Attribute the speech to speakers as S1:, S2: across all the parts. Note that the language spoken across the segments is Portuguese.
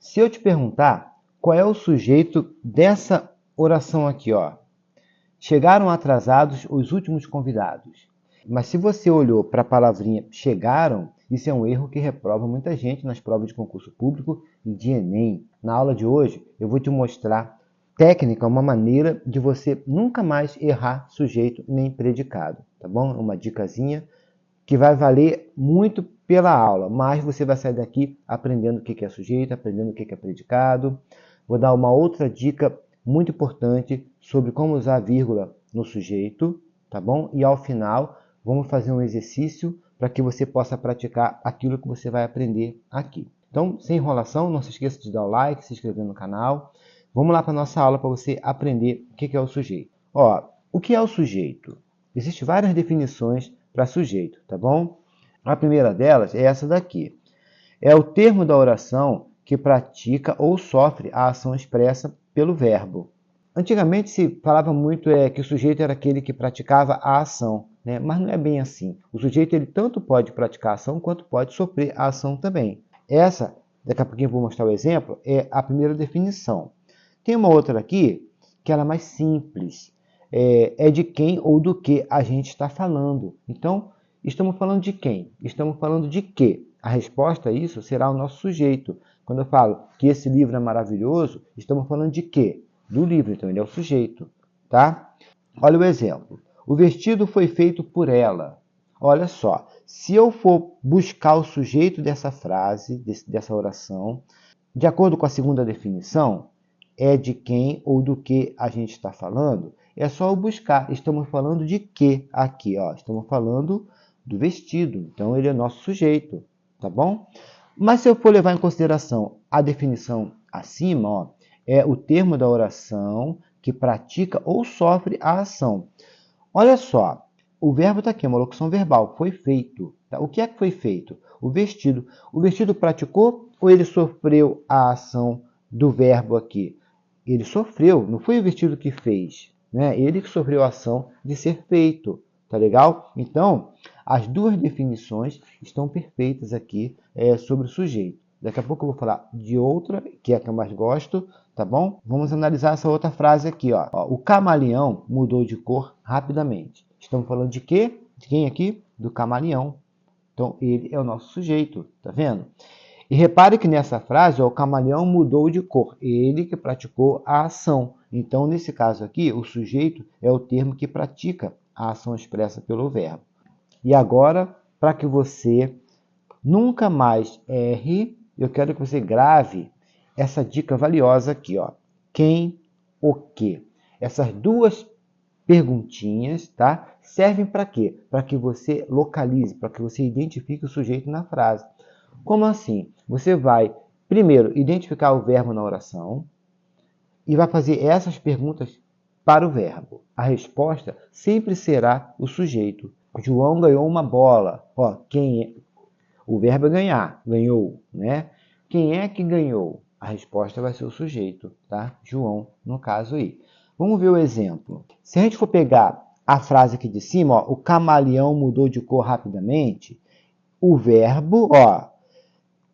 S1: Se eu te perguntar qual é o sujeito dessa oração aqui, ó. Chegaram atrasados os últimos convidados. Mas se você olhou para a palavrinha chegaram, isso é um erro que reprova muita gente nas provas de concurso público e de Enem. Na aula de hoje, eu vou te mostrar técnica, uma maneira de você nunca mais errar sujeito nem predicado, tá bom? Uma dicasinha que vai valer muito pela aula, mas você vai sair daqui aprendendo o que é sujeito, aprendendo o que é predicado. Vou dar uma outra dica muito importante sobre como usar a vírgula no sujeito, tá bom? E ao final, vamos fazer um exercício para que você possa praticar aquilo que você vai aprender aqui. Então, sem enrolação, não se esqueça de dar o like, se inscrever no canal. Vamos lá para a nossa aula para você aprender o que é o sujeito. Ó, o que é o sujeito? Existem várias definições para sujeito, tá bom? A primeira delas é essa daqui. É o termo da oração que pratica ou sofre a ação expressa pelo verbo. Antigamente se falava muito que o sujeito era aquele que praticava a ação, né? Mas não é bem assim. O sujeito ele tanto pode praticar a ação quanto pode sofrer a ação também. Essa, daqui a pouquinho eu vou mostrar o exemplo, é a primeira definição. Tem uma outra aqui que ela é mais simples. É de quem ou do que a gente está falando. Então, estamos falando de quem? Estamos falando de quê? A resposta a isso será o nosso sujeito. Quando eu falo que esse livro é maravilhoso, estamos falando de quê? Do livro, então ele é o sujeito, tá? Olha o exemplo. O vestido foi feito por ela. Olha só, se eu for buscar o sujeito dessa frase, dessa oração, de acordo com a segunda definição, é de quem ou do que a gente está falando, é só eu buscar. Estamos falando de que aqui, ó? Estamos falando do vestido, então ele é nosso sujeito, tá bom? Mas se eu for levar em consideração a definição acima, ó, é o termo da oração que pratica ou sofre a ação. Olha só, o verbo está aqui, uma locução verbal, foi feito. Tá? O que é que foi feito? O vestido. O vestido praticou ou ele sofreu a ação do verbo aqui? Ele sofreu, não foi o vestido que fez, né? Ele que sofreu a ação de ser feito, tá legal? Então, as duas definições estão perfeitas aqui sobre o sujeito. Daqui a pouco eu vou falar de outra, que é a que eu mais gosto, tá bom? Vamos analisar essa outra frase aqui, ó. O camaleão mudou de cor rapidamente. Estamos falando de quê? De quem aqui? Do camaleão. Então, ele é o nosso sujeito, tá vendo? E repare que nessa frase, ó, o camaleão mudou de cor. Ele que praticou a ação. Então, nesse caso aqui, o sujeito é o termo que pratica a ação expressa pelo verbo. E agora, para que você nunca mais erre, eu quero que você grave essa dica valiosa aqui, ó. Quem, o que. Essas duas perguntinhas, tá? Servem para quê? Para que você localize, para que você identifique o sujeito na frase. Como assim? Você vai, primeiro, identificar o verbo na oração e vai fazer essas perguntas para o verbo. A resposta sempre será o sujeito. João ganhou uma bola. Ó, quem é? O verbo é ganhar, ganhou, né? Quem é que ganhou? A resposta vai ser o sujeito, tá? João, no caso aí. Vamos ver o exemplo. Se a gente for pegar a frase aqui de cima, ó, o camaleão mudou de cor rapidamente, o verbo, ó,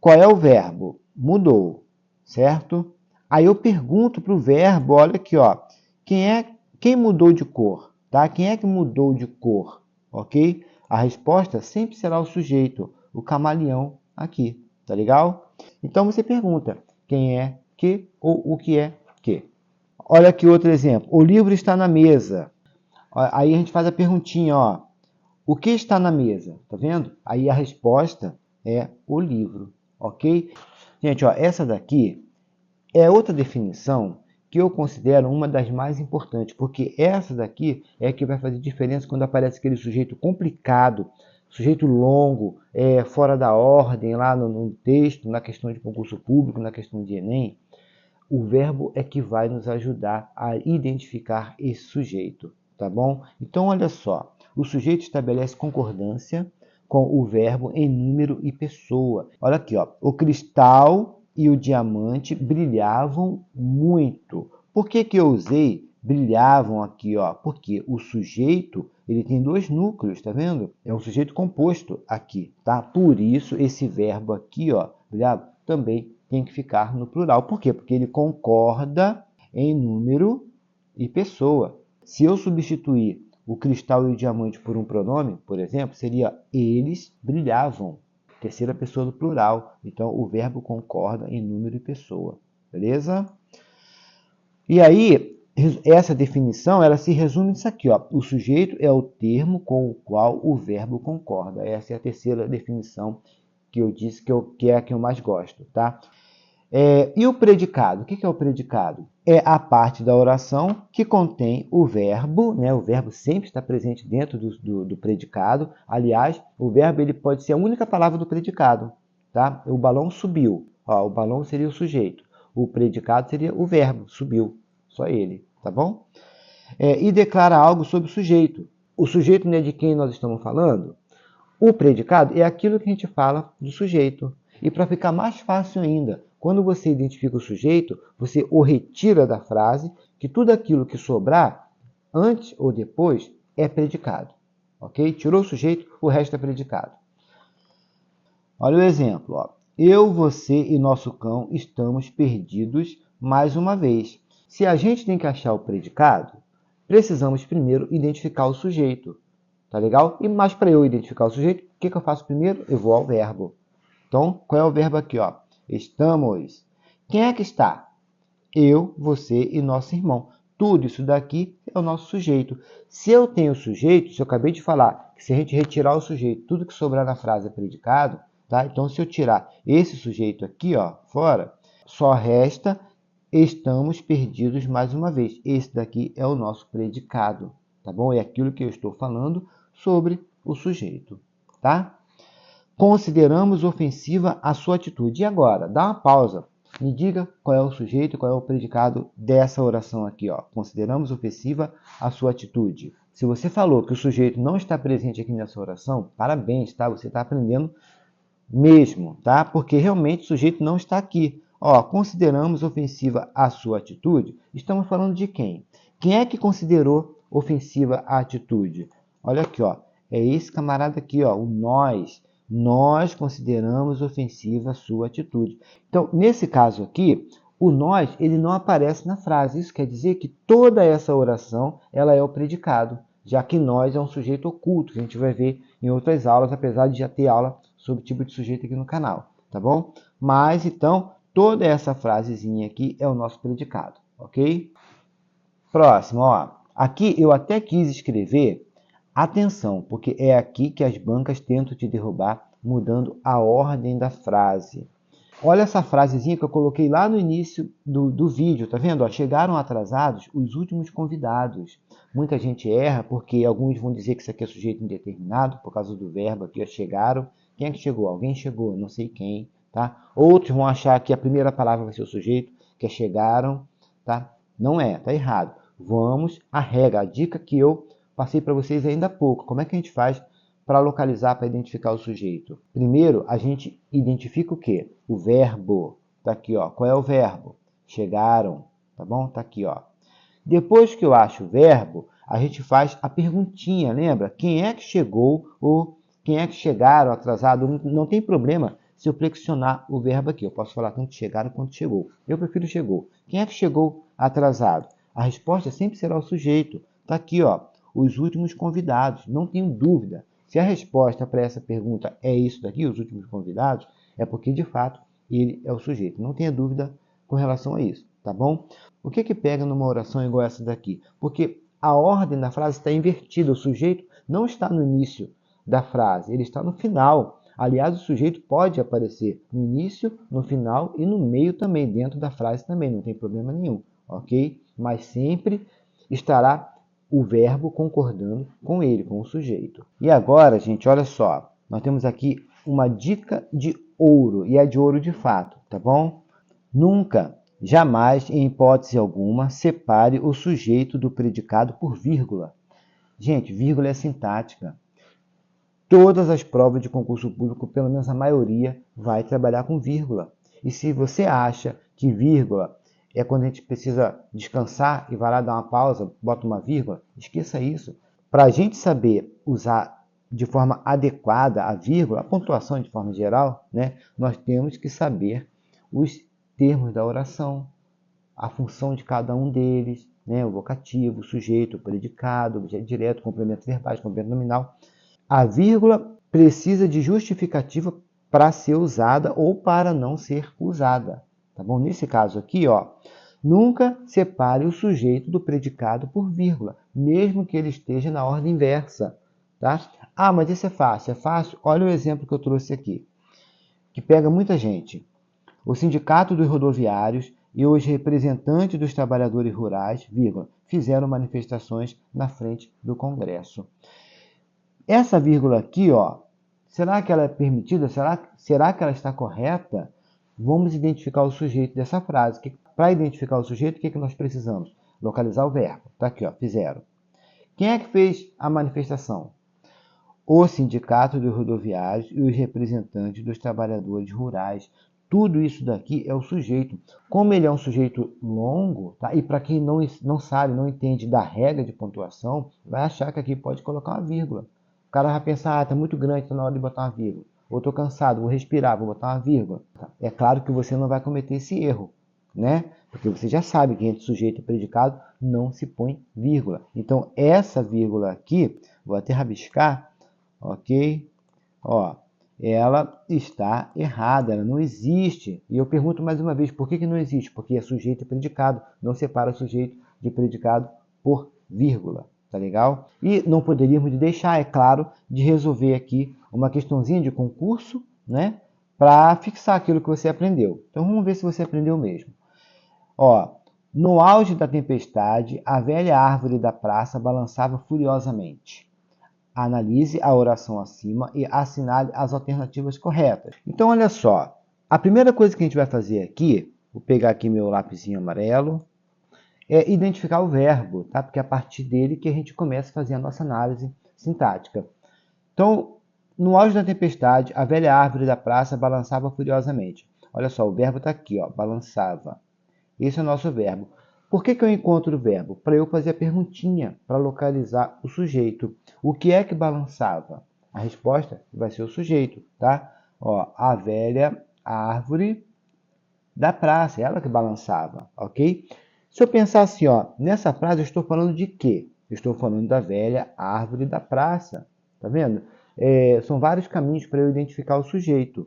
S1: qual é o verbo? Mudou, certo? Aí eu pergunto para o verbo, olha aqui, ó, quem mudou de cor, tá? Quem é que mudou de cor, ok? A resposta sempre será o sujeito, o camaleão aqui, tá legal? Então você pergunta quem é que ou o que é que. Olha aqui outro exemplo. O livro está na mesa. Aí a gente faz a perguntinha, ó. O que está na mesa? Tá vendo? Aí a resposta é o livro, ok? Gente, ó, essa daqui é outra definição que eu considero uma das mais importantes, porque essa daqui é que vai fazer diferença quando aparece aquele sujeito complicado, sujeito longo, fora da ordem, lá no texto, na questão de concurso público, na questão de Enem. O verbo é que vai nos ajudar a identificar esse sujeito, tá bom? Então, olha só, o sujeito estabelece concordância com o verbo em número e pessoa. Olha aqui, ó, o cristal e o diamante brilhavam muito. Por que que eu usei brilhavam aqui, ó? Porque o sujeito, ele tem dois núcleos, tá vendo? É um sujeito composto aqui, tá? Por isso, esse verbo aqui, ó, brilhava, também tem que ficar no plural. Por quê? Porque ele concorda em número e pessoa. Se eu substituir o cristal e o diamante por um pronome, por exemplo, seria eles brilhavam. Terceira pessoa do plural. Então, o verbo concorda em número e pessoa. Beleza? E aí, essa definição, ela se resume nisso aqui, ó. O sujeito é o termo com o qual o verbo concorda. Essa é a terceira definição que eu disse que é a que eu mais gosto, tá? E o predicado? O que é o predicado? É a parte da oração que contém o verbo, né? O verbo sempre está presente dentro do predicado. Aliás, o verbo ele pode ser a única palavra do predicado, tá? O balão subiu. Ó, o balão seria o sujeito. O predicado seria o verbo, subiu. Só ele, tá bom? E declara algo sobre o sujeito. O sujeito não é de quem nós estamos falando? O predicado é aquilo que a gente fala do sujeito. E para ficar mais fácil ainda, quando você identifica o sujeito, você o retira da frase, que tudo aquilo que sobrar, antes ou depois, é predicado. Ok? Tirou o sujeito, o resto é predicado. Olha o exemplo. Ó. Eu, você e nosso cão estamos perdidos mais uma vez. Se a gente tem que achar o predicado, precisamos primeiro identificar o sujeito. Tá legal? Mas para eu identificar o sujeito, o que eu faço primeiro? Eu vou ao verbo. Então, qual é o verbo aqui? Ó? Estamos. Quem é que está? Eu, você e nosso irmão. Tudo isso daqui é o nosso sujeito. Se eu tenho sujeito, se eu acabei de falar que se a gente retirar o sujeito, tudo que sobrar na frase é predicado, tá? Então, se eu tirar esse sujeito aqui, ó, fora, só resta estamos perdidos mais uma vez. Esse daqui é o nosso predicado, tá bom? É aquilo que eu estou falando sobre o sujeito, tá? Consideramos ofensiva a sua atitude. E agora? Dá uma pausa. Me diga qual é o sujeito, qual é o predicado dessa oração aqui, ó. Consideramos ofensiva a sua atitude. Se você falou que o sujeito não está presente aqui nessa oração, parabéns, tá? Você está aprendendo mesmo, tá? Porque realmente o sujeito não está aqui. Ó, consideramos ofensiva a sua atitude. Estamos falando de quem? Quem é que considerou ofensiva a atitude? Olha aqui, ó. É esse camarada aqui, ó, o nós. Nós consideramos ofensiva a sua atitude. Então, nesse caso aqui, o nós, ele não aparece na frase. Isso quer dizer que toda essa oração, ela é o predicado, já que nós é um sujeito oculto, que a gente vai ver em outras aulas, apesar de já ter aula sobre o tipo de sujeito aqui no canal, tá bom? Mas, então, toda essa frasezinha aqui é o nosso predicado, ok? Próximo, ó. Aqui eu até quis escrever atenção, porque é aqui que as bancas tentam te derrubar, mudando a ordem da frase. Olha essa frasezinha que eu coloquei lá no início do vídeo, tá vendo? Ó, chegaram atrasados os últimos convidados. Muita gente erra, porque alguns vão dizer que isso aqui é sujeito indeterminado, por causa do verbo aqui, ó, chegaram. Quem é que chegou? Alguém chegou, não sei quem, tá? Outros vão achar que a primeira palavra vai ser o sujeito, que é chegaram, tá? Não é, tá errado. Vamos à regra, a dica que eu passei para vocês ainda há pouco. Como é que a gente faz para localizar, para identificar o sujeito? Primeiro, a gente identifica o quê? O verbo. Tá aqui, ó. Qual é o verbo? Chegaram, tá bom? Tá aqui, ó. Depois que eu acho o verbo, a gente faz a perguntinha, lembra? Quem é que chegou ou quem é que chegaram atrasado? Não tem problema se eu flexionar o verbo aqui. Eu posso falar tanto chegaram quanto chegou. Eu prefiro chegou. Quem é que chegou atrasado? A resposta sempre será o sujeito. Tá aqui, ó. Os últimos convidados. Não tenho dúvida. Se a resposta para essa pergunta é isso daqui, os últimos convidados, é porque, de fato, ele é o sujeito. Não tenha dúvida com relação a isso, tá bom? O que pega numa oração igual essa daqui? Porque a ordem da frase está invertida. O sujeito não está no início da frase, ele está no final. Aliás, o sujeito pode aparecer no início, no final e no meio também, dentro da frase também, não tem problema nenhum, ok? Mas sempre estará o verbo concordando com ele, com o sujeito. E agora, gente, olha só. Nós temos aqui uma dica de ouro, e é de ouro de fato, tá bom? Nunca, jamais, em hipótese alguma, separe o sujeito do predicado por vírgula. Gente, vírgula é sintática. Todas as provas de concurso público, pelo menos a maioria, vai trabalhar com vírgula. E se você acha que vírgula é quando a gente precisa descansar e vai lá dar uma pausa, bota uma vírgula, esqueça isso. Para a gente saber usar de forma adequada a vírgula, a pontuação de forma geral, né, nós temos que saber os termos da oração, a função de cada um deles, né? O vocativo, o sujeito, o predicado, o objeto direto, complemento verbais, complemento nominal. A vírgula precisa de justificativa para ser usada ou para não ser usada. Tá bom? Nesse caso aqui, ó, nunca separe o sujeito do predicado por vírgula, mesmo que ele esteja na ordem inversa. Tá? Ah, mas isso é fácil. É fácil? Olha o exemplo que eu trouxe aqui, que pega muita gente. O Sindicato dos Rodoviários e os representantes dos trabalhadores rurais, vírgula, fizeram manifestações na frente do Congresso. Essa vírgula aqui, ó, será que ela é permitida? Será que ela está correta? Vamos identificar o sujeito dessa frase. Para identificar o sujeito, o que nós precisamos? Localizar o verbo. Está aqui, ó, fizeram. Quem é que fez a manifestação? O Sindicato dos Rodoviários e os representantes dos trabalhadores rurais. Tudo isso daqui é o sujeito. Como ele é um sujeito longo, tá? E para quem não sabe, não entende da regra de pontuação, vai achar que aqui pode colocar uma vírgula. O cara vai pensar, tá muito grande, está na hora de botar uma vírgula. Ou estou cansado, vou respirar, vou botar uma vírgula. É claro que você não vai cometer esse erro, né? Porque você já sabe que entre sujeito e predicado não se põe vírgula. Então, essa vírgula aqui, vou até rabiscar, ok? Ó, ela está errada, ela não existe. E eu pergunto mais uma vez, por que não existe? Porque é sujeito e predicado, não separa sujeito de predicado por vírgula, tá legal? E não poderíamos deixar, é claro, de resolver aqui uma questãozinha de concurso, né? Para fixar aquilo que você aprendeu. Então vamos ver se você aprendeu mesmo. Ó, no auge da tempestade, a velha árvore da praça balançava furiosamente. Analise a oração acima e assinale as alternativas corretas. Então, olha só. A primeira coisa que a gente vai fazer aqui, vou pegar aqui meu lapisinho amarelo, é identificar o verbo, tá? Porque é a partir dele que a gente começa a fazer a nossa análise sintática. Então, no auge da tempestade, a velha árvore da praça balançava furiosamente. Olha só, o verbo está aqui, ó, balançava. Esse é o nosso verbo. Por que eu encontro o verbo? Para eu fazer a perguntinha, para localizar o sujeito. O que é que balançava? A resposta vai ser o sujeito, tá? Ó, a velha árvore da praça, ela que balançava, ok? Se eu pensar assim, ó, nessa frase eu estou falando de quê? Eu estou falando da velha árvore da praça, tá vendo? São vários caminhos para eu identificar o sujeito.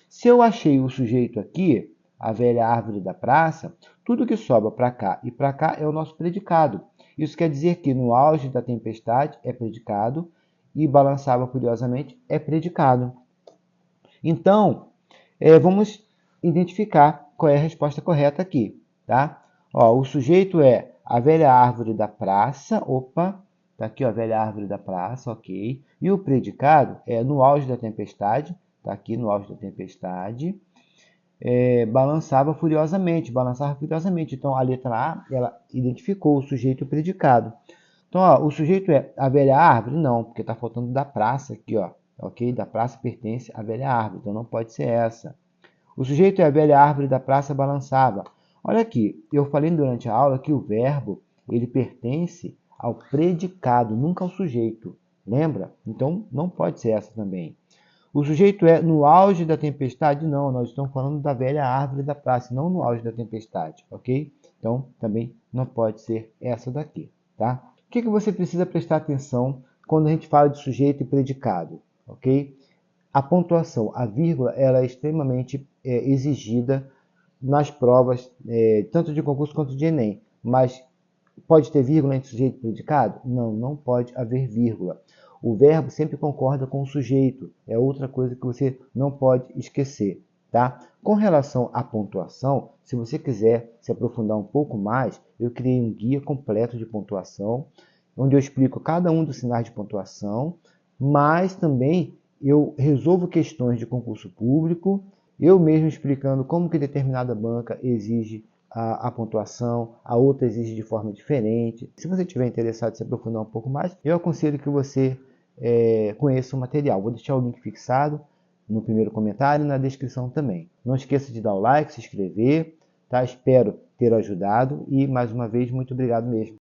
S1: Se eu achei o sujeito aqui, a velha árvore da praça, tudo que sobra para cá e para cá é o nosso predicado. Isso quer dizer que no auge da tempestade é predicado e balançava furiosamente é predicado. Então, vamos identificar qual é a resposta correta aqui, tá? Ó, o sujeito é a velha árvore da praça, opa, tá aqui ó, a velha árvore da praça, ok. E o predicado é no auge da tempestade, tá aqui no auge da tempestade, balançava furiosamente. Então, a letra A, ela identificou o sujeito e o predicado. Então, ó, o sujeito é a velha árvore? Não, porque está faltando da praça aqui, ó. Ok? Da praça pertence à velha árvore, então não pode ser essa. O sujeito é a velha árvore da praça balançava. Olha aqui, eu falei durante a aula que o verbo, ele pertence ao predicado, nunca ao sujeito. Lembra? Então, não pode ser essa também. O sujeito é no auge da tempestade? Não, nós estamos falando da velha árvore da praça, não no auge da tempestade, ok? Então, também não pode ser essa daqui, tá? O que você precisa prestar atenção quando a gente fala de sujeito e predicado, ok? A pontuação, a vírgula, ela é extremamente exigida nas provas, tanto de concurso quanto de Enem. Mas pode ter vírgula entre sujeito e predicado? Não, não pode haver vírgula. O verbo sempre concorda com o sujeito. É outra coisa que você não pode esquecer, tá? Com relação à pontuação, se você quiser se aprofundar um pouco mais, eu criei um guia completo de pontuação, onde eu explico cada um dos sinais de pontuação, mas também eu resolvo questões de concurso público, eu mesmo explicando como que determinada banca exige a pontuação, a outra exige de forma diferente. Se você estiver interessado em se aprofundar um pouco mais, eu aconselho que você conheça o material. Vou deixar o link fixado no primeiro comentário e na descrição também. Não esqueça de dar o like, se inscrever, tá? Espero ter ajudado e, mais uma vez, muito obrigado mesmo.